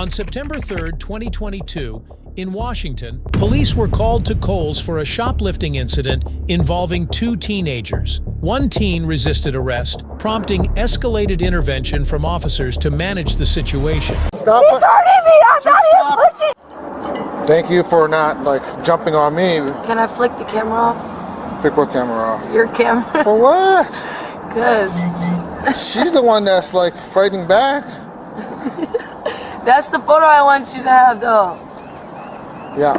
On September 3rd, 2022, in Washington, police were called to KOHLS for a shoplifting incident involving two teenagers. One teen resisted arrest, prompting escalated intervention from officers to manage the situation. Stop He's hurting me! I'm not even pushing! Thank you for not, jumping on me. Can I flick the camera off? Flick what camera off? Your camera. For what? Because she's the one that's, fighting back. that's the photo I want you to have, though. Yeah.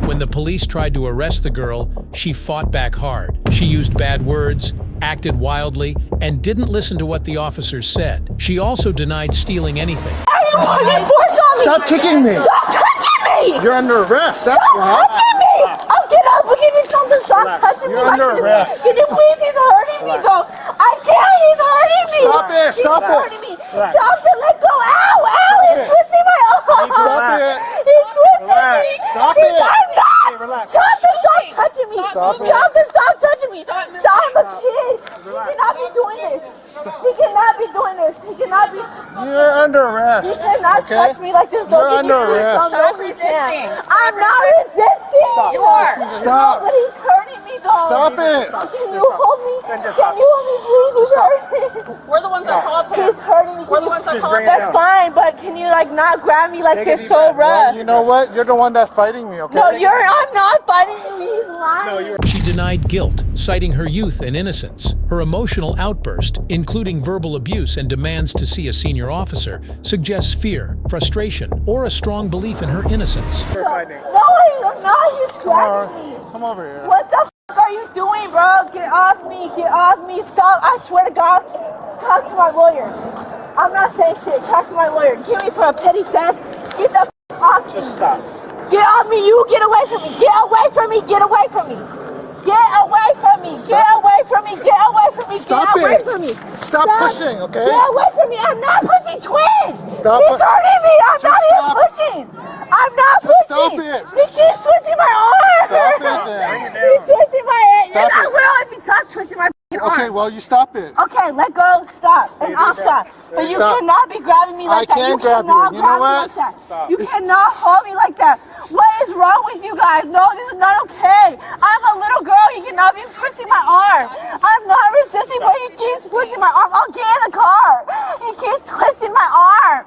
When the police tried to arrest the girl, she fought back hard. She used bad words, acted wildly, and didn't listen to what the officers said. She also denied stealing anything. Are you putting force on me? Stop kicking me! Stop touching me! You're under arrest. That's Stop why. touching me! I'll get up. Can you stop touching me? You're under arrest. Can you please? He's hurting me, though. I can't. He's hurting me. Stop it. Stop He's it. hurting me. Stop it. Let go. Ow. Ow. He's twisting my arm. Stop it. He's twisting Relax. me. Stop He's it. I'm not. Relax. Johnson, stop touching me. Stop it. Johnson, stop touching me. Stop. I'm a kid. He cannot be doing this. He cannot be doing this. He cannot be. You're under arrest. He cannot touch me like this. You're under arrest. Stop resisting. I'm not resisting. You are. Stop. But he's hurting me, though. Stop it. Can you hold me? Can you hold me, please? He's hurting. We're the ones that called him. He's hurting me. We're the ones that called him. That's fine, but can you not grab me like this so rough? Well, you know what? You're the one that's fighting me, okay? No, I'm not fighting you. He's lying. She denied guilt, citing her youth and innocence. Her emotional outburst, including verbal abuse and demands to see a senior officer, suggests fear, frustration, or a strong belief in her innocence. No, I'm not. He's grabbing me. Come over here. What the f are you doing, bro? Get off me. Get off me. Stop. I swear to God. Talk to my lawyer. I'm not saying shit. Talk to my lawyer. Give me for a petty theft. Get the f off me. Just stop. Get off me. You get away from me. Get away from me. Get away from me. Get away from me. Get away from me. Get away from me. Stop Get away it. from me. Stop pushing, okay? Get away from me. I'm not pushing twins. Stop He's hurting me. I'm not even stop. pushing. I'm not Just stop pushing. it. He keeps twisting my arm. Stop it then. He's twisting my arm. Stop And I it. will if he stops twisting my arm. Okay, well, you stop it. Okay, let go. Stop. And I'll stop. But you Stop. cannot be grabbing me like I that. can't You grab you. cannot You know grab me what? like that. You cannot hold me like that. What is wrong with you guys? No, this is not okay. I'm a little girl. He cannot be twisting my arm. I'm not resisting, but he keeps pushing my arm. I'll get in the car. He keeps twisting my arm.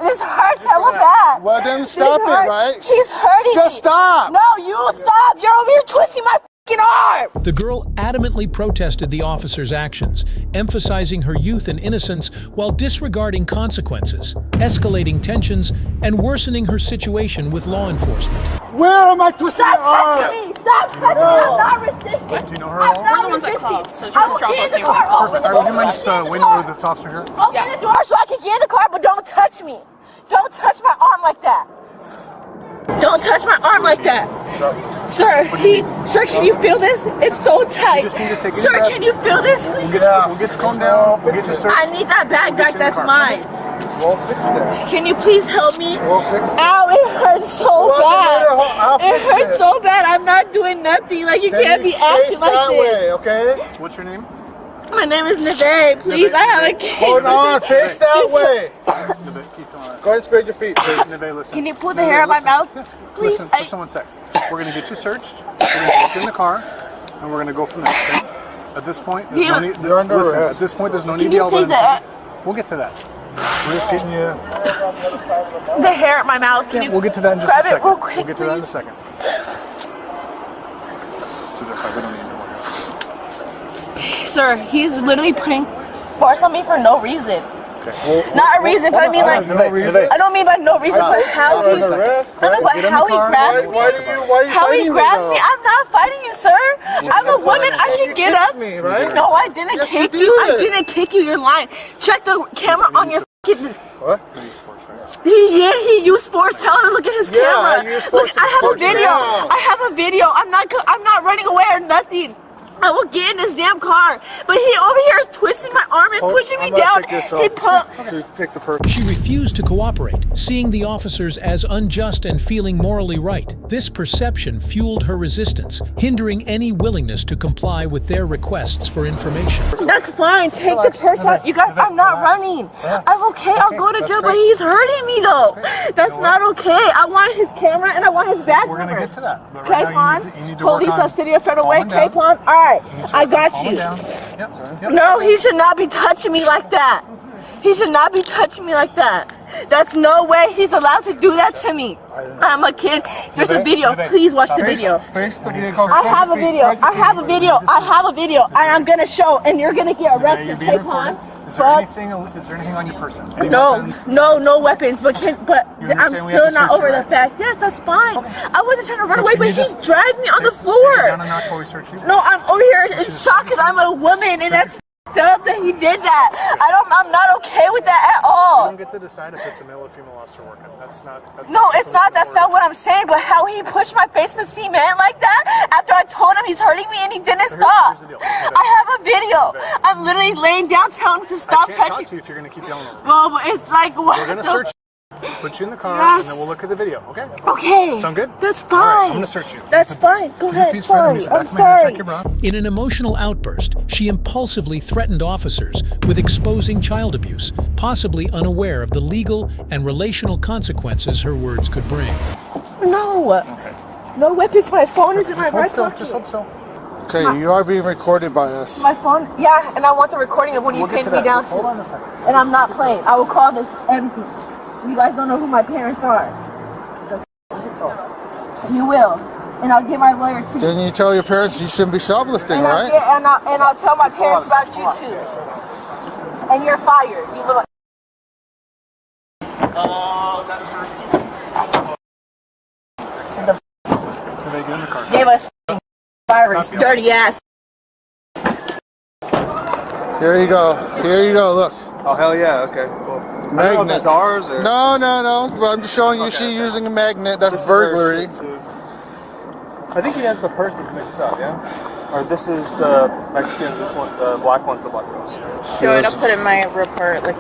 This hurts hella bad. Well, then stop it, right? He's hurting Just me. stop. No, you stop. You're over here twisting my arm. The girl adamantly protested the officer's actions, emphasizing her youth and innocence while disregarding consequences, escalating tensions, and worsening her situation with law enforcement. Where am I twisting your Stop arm? touching me! Stop touching me! I'm not resisting. Do you know her I'm at all? not We're the ones that resisting. called, so she I was will get in the shoplifting. car. Open the Perfect. door. Would you mind just Open the waiting door. with this officer here? Open the door so I can get in the car, but don't touch me. Don't touch my arm like that. Don't touch my arm like that. Sir, can you feel this? It's so tight. just need to take it Sir, back. can you feel this, please? We'll get you calm down. We'll get you searched. I need that bag back. That's mine. We'll fix that. Can you please help me? We'll fix it. Ow, it hurts so Well, bad. I'll It fix hurts so bad. I'm not doing nothing. Like, you can't be acting like that this. way, okay? What's your name? My name is Neve. Please, I have a kid. Hold on, face that way. Go ahead and spread your feet. Listen. Can you pull the hair out of my mouth? Please. Listen 1 sec. We're going to get you searched. We're going to get you in the car, and we're going to go from there. Okay? At this point, there's no need. You're under Listen, arrest. at this point, there's no need Can to you yell take about the, anything. We'll get to that. We're just getting you. the hair out my mouth? Can you We'll get to that in just grab a it second. real quick, We'll get to that in a please? second. Sir, he's literally putting force on me for no reason. Okay. Not a reason, but I mean like, No reason. I don't mean by no reason, but how he, Under arrest. I know, but Get in the how he car. grabbed me. Why are you How he fighting me, grabbed though? me? I'm not fighting you, sir. I'm a woman. I can get up. Me, right? No, I didn't Yes, kick you you. I did. didn't kick you. You're lying. Check the camera on your fucking. What? He used force. Tell him to look at his Yeah, camera. I used force Look, I have a to video. now. I have a video. I'm not running away or nothing. I will get in this damn car. But he over here is twisting my arm and pushing me down. He Take the purse. She refused to cooperate, seeing the officers as unjust and feeling morally right. This perception fueled her resistance, hindering any willingness to comply with their requests for information. That's fine. Take the purse out. You guys, I'm not running. I'm okay. I'll go to jail, but he's hurting me though. That's not okay. I want his camera and I want his badge We're number. gonna get to that. But right now you need to Police work on of City of Federal Way, calming down. K-Pon. All right, I got Calm you. down. Yep. No, he should not be touching me like that. He should not be touching me like that. That's no way he's allowed to do that to me. I'm a kid. There's a video. Please watch the video. I have a video. I have a video. I have a video. And I'm going to show, and you're going to get arrested, K-Pon. Is there anything on your person? Any weapons? No weapons. But I'm still not over the fact. Yes, that's fine. I wasn't trying to run away, but he dragged me on the floor. Take it down a notch while we search you? No, I'm over here in shock because I'm a woman, and that's up that he did that. I'm not okay with that at all. You don't get to decide if it's a male or female officer working. That's not what I'm saying. But how he pushed my face in the cement like that after I told him he's hurting me and he didn't stop. Here's the deal. I have a video. I'm literally laying down telling him to stop I can't touching. talk to you if you're gonna keep yelling over me. Well, but it's like what? We're gonna search you, put you in the car, and then we'll look at the video. Okay? Okay. Sound good? That's fine. All right, I'm gonna search you. That's fine. Go ahead. Please Sorry. I'm sorry. In an emotional outburst, she impulsively threatened officers with exposing child abuse, possibly unaware of the legal and relational consequences her words could bring. No. Okay. No weapons. My phone is in my right pocket. Just hold still. Okay, you are being recorded by us. My phone, yeah, and I want the recording of when you pinned me down. Hold on a second. And I'm not playing. I will call this everything. You guys don't know who my parents are. You will. And I'll get my lawyer too. Didn't you tell your parents you shouldn't be shoplifting, And right? I'll tell my parents about you too. And you're fired. You little. They get in the car. Gave us virus, dirty ass. Here you go. Here you go. Look. Oh, hell yeah, okay, cool. I don't know if that's ours or... No. But I'm just showing you she's using a magnet. That's burglary. I think he has the purses mixed up, yeah? Or this is the Mexicans, this one, the black one's the black girls. Do you want to put in my report, like,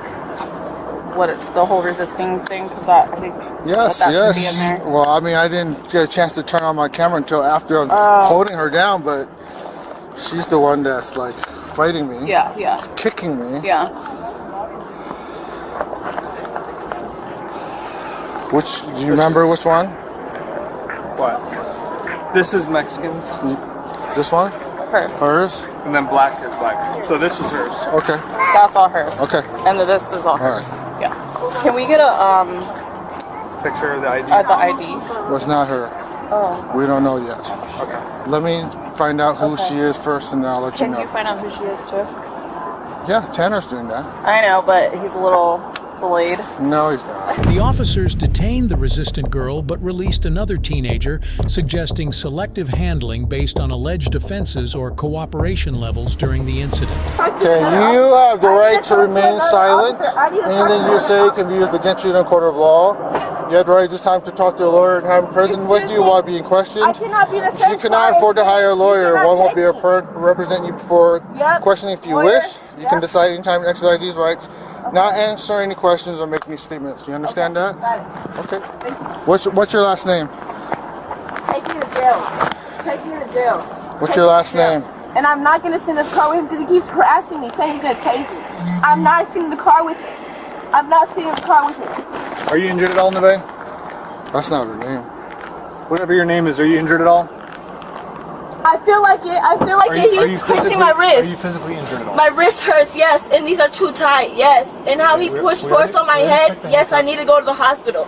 the whole resisting thing? Because I think Yes. that should be in there. Well, I mean, I didn't get a chance to turn on my camera until after I'm holding her down, but she's the one that's like fighting me. Yeah. Kicking me. Yeah. Do you remember which one? What? This is Mexicans, This one? Hers. Hers? and then black is black. So this is hers. Okay. That's all hers. Okay. And then this is all hers. Yeah. Can we get a Picture of the ID. the ID? Was not her. Oh. We don't know yet. Okay. Let me find out who she is first, and then I'll let you Can know. you find out who she is too? Yeah, Tanner's doing that. I know, but he's a little delayed. No, he's not. The officers detained the resistant girl but released another teenager, suggesting selective handling based on alleged offenses or cooperation levels during the incident. Okay, you have the right to remain silent. Anything you say can be used against you in a court of law. You have the right this time to talk to a lawyer and have him present with you while being questioned. I cannot be the If same. you cannot afford to hire a lawyer, one will be represent you for questioning if you wish. You can decide anytime to exercise these rights, not answer any questions or make any statements. You understand that? Okay. What's your last name? Take me to jail. Take me to jail. What's your last name? And I'm not gonna send this car with him because he keeps harassing me, saying he's gonna tase me. I'm not sitting in the car with him. I'm not sitting in the car with him. Are you injured at all, Neve? That's not her name. Whatever your name is, are you injured at all? I feel like it. I feel like he's twisting my Are you wrist. physically injured at all? My wrist hurts, yes, and these are too tight, yes. And how he pushed force on my head, yes, I need to go to the hospital.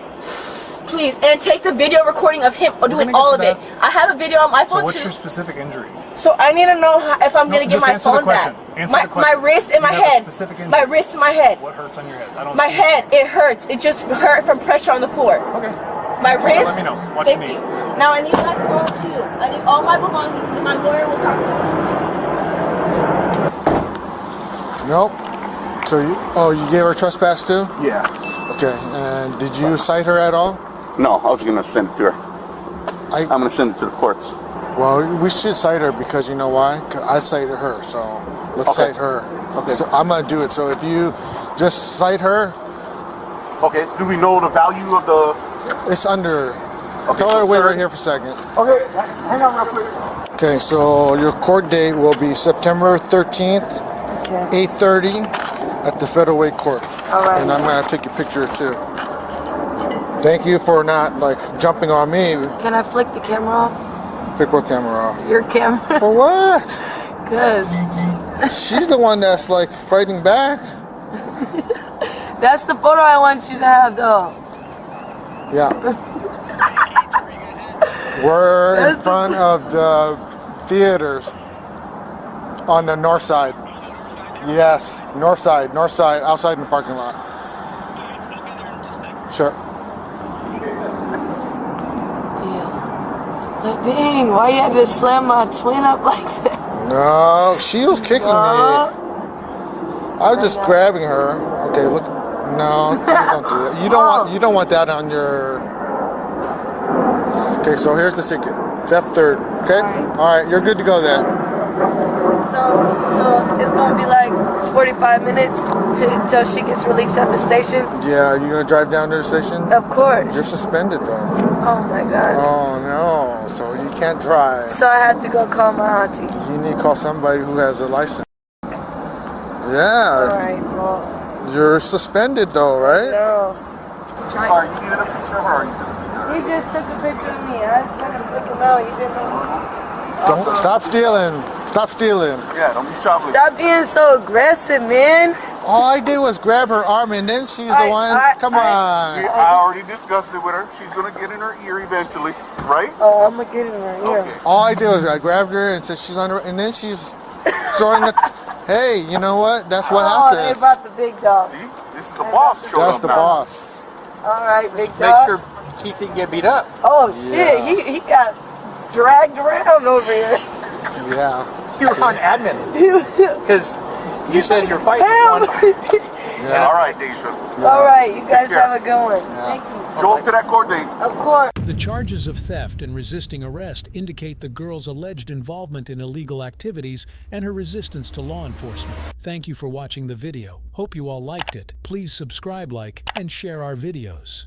Please, and take the video recording of him doing all of it. I have a video on my phone So what's too. your specific injury? So I need to know if I'm gonna get just my answer the phone back. question. Answer the My question. wrist and my You have a head. specific injury. My wrist and my head. What hurts on your head? I don't My see head, it hurts. It just hurt from pressure on the floor. Okay. My wrist. Let me know. What Thank you need. Now I need my phone too. I need all my belongings, and my lawyer will talk to me. Nope. So you gave her trespass too? Yeah. Okay. And did you cite her at all? No, I was gonna send it to her. I'm gonna send it to the courts. Well, we should cite her because you know why? 'Cause I cited her, so let's cite her. Okay. So I'm gonna do it. So if you just cite her, Okay. Do we know the value of the? it's under. Okay, Tell her to so wait right third. here for a second. Okay. Hang on real quick. Okay, so your court date will be September 13th, Okay. 8:30 at the Federal Way Court. All right. And I'm gonna take your picture too. Thank you for not like jumping on me. Can I flick the camera off? Pick what camera off? Your camera? For what? Cause She's the one that's like fighting back. that's the photo I want you to have, though. Yeah. We're in That's front of the theaters on the north side. Yes, north side, outside in the parking lot. Sure. Yeah. Like, dang, why you had to slam my twin up like that? No, she was kicking me. No. I was just grabbing her. Okay, look. No, please don't do that. You don't want that on your. Okay, so here's the ticket. Theft third. Okay. All right, you're good to go then. So it's gonna be like 45 minutes till she gets released at the station? Yeah, you gonna drive down to the station? Of course. You're suspended though. Oh my God. Oh no, so you can't drive. So I had to go call my auntie. You need to call somebody who has a license. Yeah, Alright, well, you're suspended though, right? no. Sorry, you needed a picture of her. He just took a picture of me. I was trying to flick him out. He didn't know. Don't stop stealing. Stop stealing. Yeah, don't be shoplifting. Stop being so aggressive, man. All I did was grab her arm and then she's the one. Come on. I already discussed it with her. She's gonna get in her ear eventually, right? Oh, I'm gonna get in her ear. Okay. All I did was I grabbed her and said she's on her, and then she's throwing the. Hey, you know what? That's what Oh, they happens. brought the big dog. See, this is the boss showing That's up the now. boss. Alright, big Make dog. sure Keith didn't get beat up. Oh, shit. He got dragged around over here. Yeah. You were on admin because you said you're fighting Help! one. Yeah. All right, Deja. Alright, you guys care. have a good one. Thank you. Show up to that court date. Of course. The charges of theft and resisting arrest indicate the girl's alleged involvement in illegal activities and her resistance to law enforcement. Thank you for watching the video. Hope you all liked it. Please subscribe, like, and share our videos.